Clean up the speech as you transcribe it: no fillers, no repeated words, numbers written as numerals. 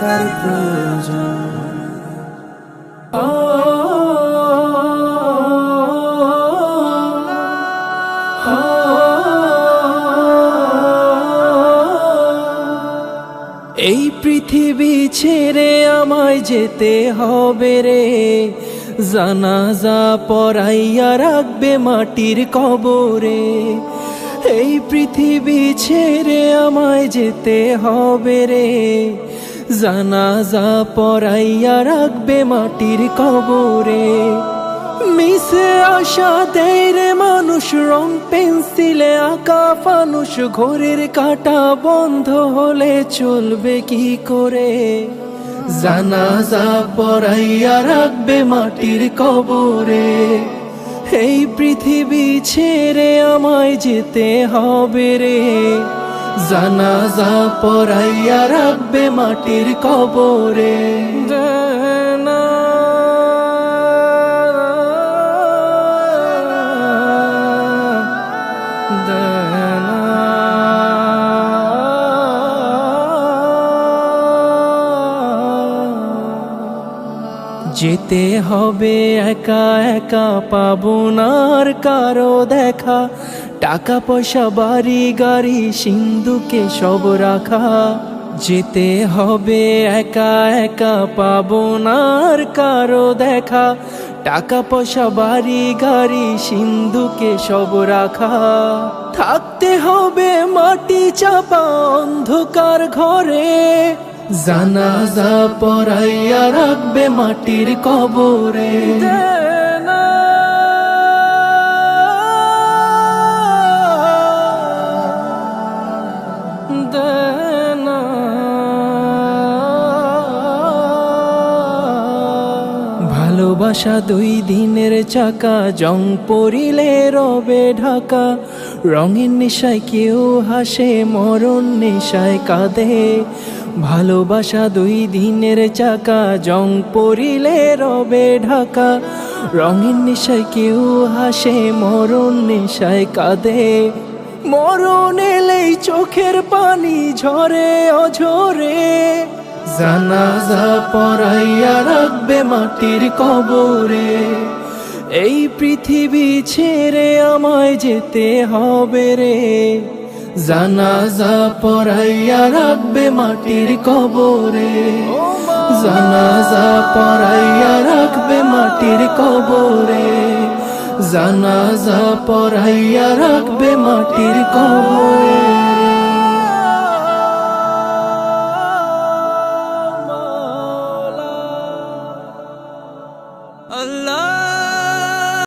তার প্রয়োজন। এই পৃথিবী ছেড়ে আমায় যেতে হবে রে, জানাজা পরাইয়া রাখবে মাটির কবরে। এই পৃথিবী ছেড়ে আমায় যেতে হবে রে, জানাজা পরাইয়া রাখবে মাটির কবরে। মিশে আসা দেয় রে মানুষ, রং পেন্সিলে আঁকা ফানুষ, ঘড়ির কাঁটা বন্ধ হলে চলবে কি করে। জানাজা পরাইয়া রাখবে মাটির কবরে। এই পৃথিবী ছেড়ে আমায় যেতে হবে রে, জানাজা পরাইয়া রাখবে মাটির কবরে। যেতে হবে একা একা, পাবো না আর কারো দেখা, টাকা পয়সা বাড়ি গাড়ি সিন্ধুকে সব রাখা। যেতে হবে একা একা, পাবো না আর কারো দেখা, টাকা পয়সা বাড়ি গাড়ি সিন্ধুকে সব রাখা। থাকতে হবে মাটি চাপা অন্ধকার ঘরে, জানাজা পরাইয়া রাখবে মাটির কবরে। ভালোবাসা দুই দিনের চাকা, জং পড়িলে রবে ঢাকা। রঙের নেশায় কেউ হাসে, মরণ নেশায় কাঁদে। ভালোবাসা দুই দিনের চাকা, জং পড়িলে রবে ঢাকা। রঙের নেশায় কেউ হাসে, মরণ নেশায় কাঁদে। মরণ এলেই চোখের পানি ঝরে অঝরে, জানাজা পরাইয়া রাখবে মাটির কবরে। এই পৃথিবী ছেড়ে আমায় যেতে হবে রে, জানাজা পরাইয়া রাখবে মাটির কবরে। জানাজা পরাইয়া রাখবে মাটির কবরে, জানাজা পরাইয়া রাখবে মাটির কবরে। Allah